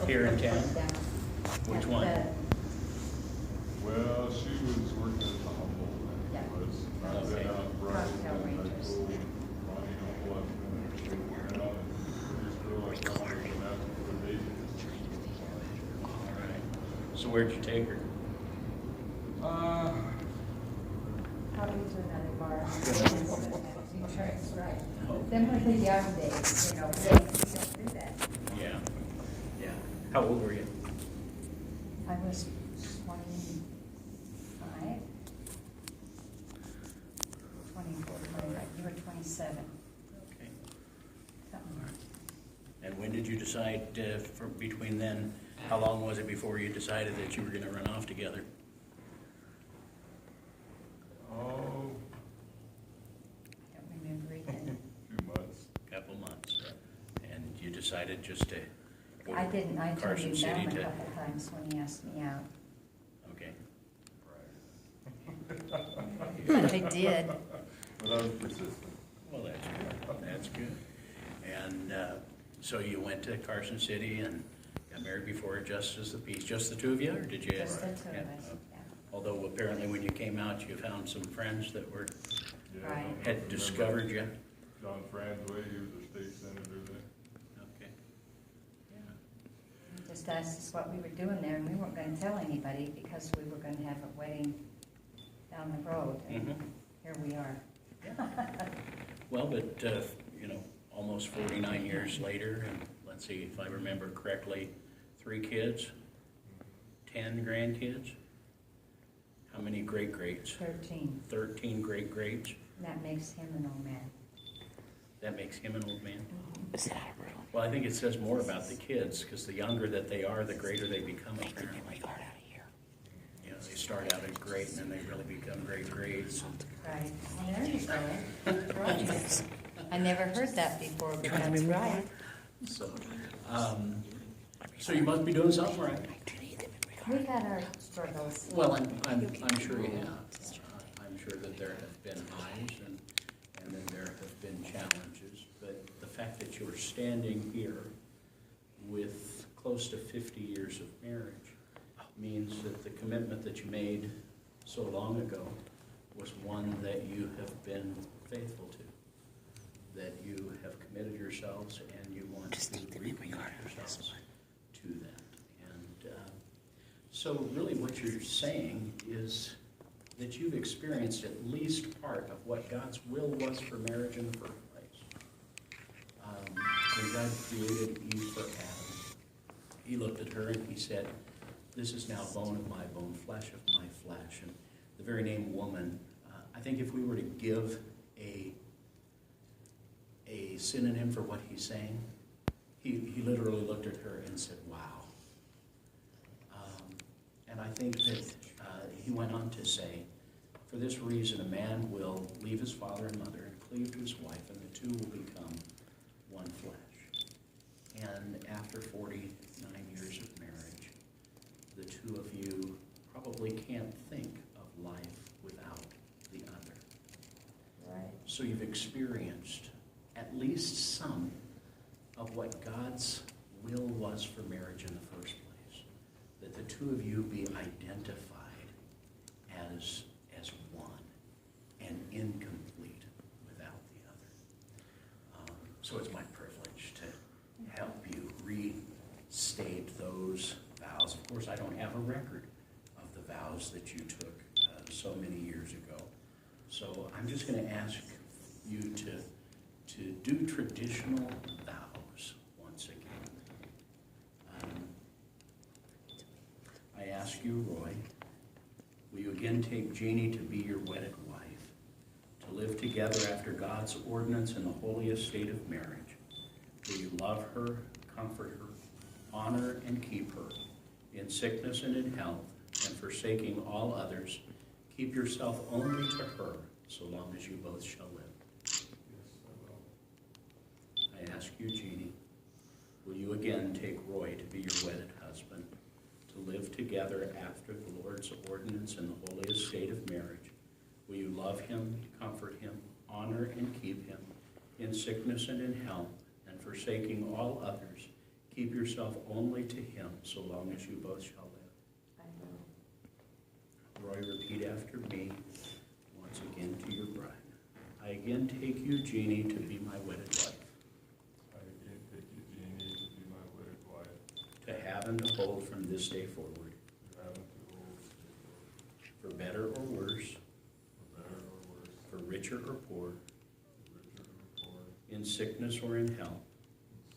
here in town? Yeah. Which At one? Well, she was working at the Humboldt, and Yeah. was, I've been out in Brighton, Cocktail and I Rangers. told Bonnie, don't let them, you know, and just feel like I'm looking after the baby. All right. So where'd you take her? Probably to another bar. That's right. Oh. Them were the young days, you know, they don't do that. Yeah, yeah. How old were you? I was 25. 24, 25. You were 27. Okay. Something. And when did you decide, from between then, how long was it before you decided that you were gonna run off together? Oh, Can't remember either. 2 months. Couple months. And you decided just to go I didn't, I to told Carson him City down a to, couple times when he asked me out. okay. I did. But I was persistent. Well, that's good, that's good. And, so you went to Carson City and got married before Justice of the Peace, just the two of you, or did you? Just the two of Yeah, us, okay. yeah. Although apparently when you came out, you found some friends that were, Yeah, Right. I had remember discovered you. John Fransway, he was a state senator there. Okay. Yeah. He just asked us what we were doing there, and we weren't gonna tell anybody because we were gonna have a wedding down the road, and Mhm. here we are. Well, but, you know, almost 49 years later, and let's see if I remember correctly, 3 kids, 10 grandkids. How many great-greats? 13, 13 great-greats. and that makes him an old man. That makes him an old man. Is that real? Well, I think it says more about the kids, because the younger that they are, the greater they become Take the apparently. memory card out of here. You know, they start out as great, and then they really become great-greats. Right, well, there you go. Right. I never heard that before, but that's right. So, so you must be doing something right. We've had our struggles. Well, I'm sure you have. I'm sure that there have been highs and then there have been challenges, but the fact that you're standing here with close to 50 years of marriage means that the commitment that you made so long ago was one that you have been faithful to, that you have committed yourselves and you want Just to take the memory recommit card out of this yourselves one. to that. And so really what you're saying is that you've experienced at least part of what God's will was for marriage in the first place. When God created Eve for Adam, he looked at her and he said, "This is now bone of my bone, flesh of my flesh." And the very name woman, I think if we were to give a synonym for what he's saying, he literally looked at her and said, "Wow." And I think that he went on to say, "For this reason, a man will leave his father and mother and cleave to his wife, and the two will become one flesh." And after 49 years of marriage, the two of you probably can't think of life without the other. Right. So you've experienced at least some of what God's will was for marriage in the first place. That the two of you be identified as one and incomplete without the other. So it's my privilege to help you restate those vows. Of course, I don't have a record of the vows that you took so many years ago. So I'm just going to ask you to do traditional vows once again. I ask you, Roy, will you again take Jeannie to be your wedded wife, to live together after God's ordinance in the holiest state of marriage? Will you love her, comfort her, honor and keep her in sickness and in health, and forsaking all others, keep yourself only to her so long as you both shall live? Yes, I will. I ask you, Jeannie, will you again take Roy to be your wedded husband, to live together after the Lord's ordinance in the holiest state of marriage? Will you love him, comfort him, honor and keep him in sickness and in health, and forsaking all others, keep yourself only to him so long as you both shall live. I will. Roy, repeat after me once again to your bride. I again take you, Jeannie, to be my wedded wife, I again take you, Jeannie, to be my wedded wife, to have and to hold from this day forward, to have and to hold this day forward, for better or worse, for better or worse, for richer or poor, for richer or poor, in sickness or in health,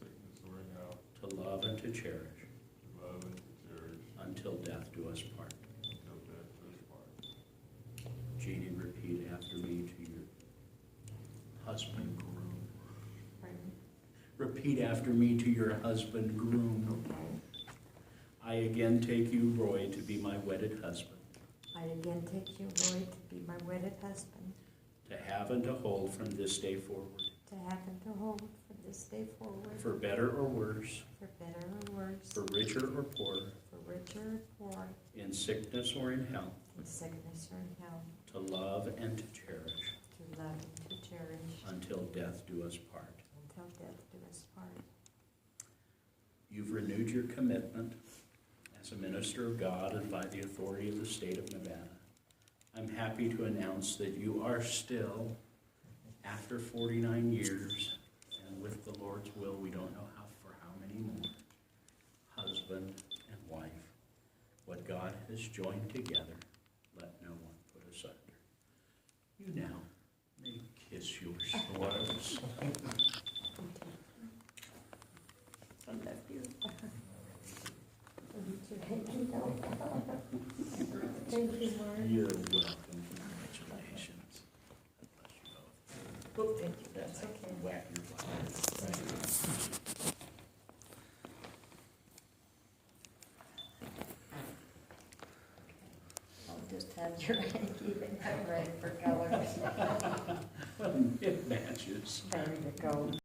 in sickness or in health, to love and to cherish, to love and to cherish, until death do us part. until death do us part. Jeannie, repeat after me to your husband, groom. Pardon? Repeat after me to your husband, groom. Okay. I again take you, Roy, to be my wedded husband, I again take you, Roy, to be my wedded husband, to have and to hold from this day forward, to have and to hold from this day forward, for better or worse, for better or worse, for richer or poor, for richer or poor, in sickness or in health, in sickness or in health, to love and to cherish, to love and to cherish, until death do us part. until death do us part. You've renewed your commitment as a minister of God and by the authority of the state of Nevada. I'm happy to announce that you are still, after 49 years, and with the Lord's will, we don't know for how many more, husband and wife. What God has joined together, let no one put asunder. You now may kiss your spouse. I love you. Thank you, Thank you, Mark. You're welcome. Congratulations. God bless you both. Oh, thank you, that's okay. Whack your butt. I'll just have your keep it ready for colors. It matches. Ready to go.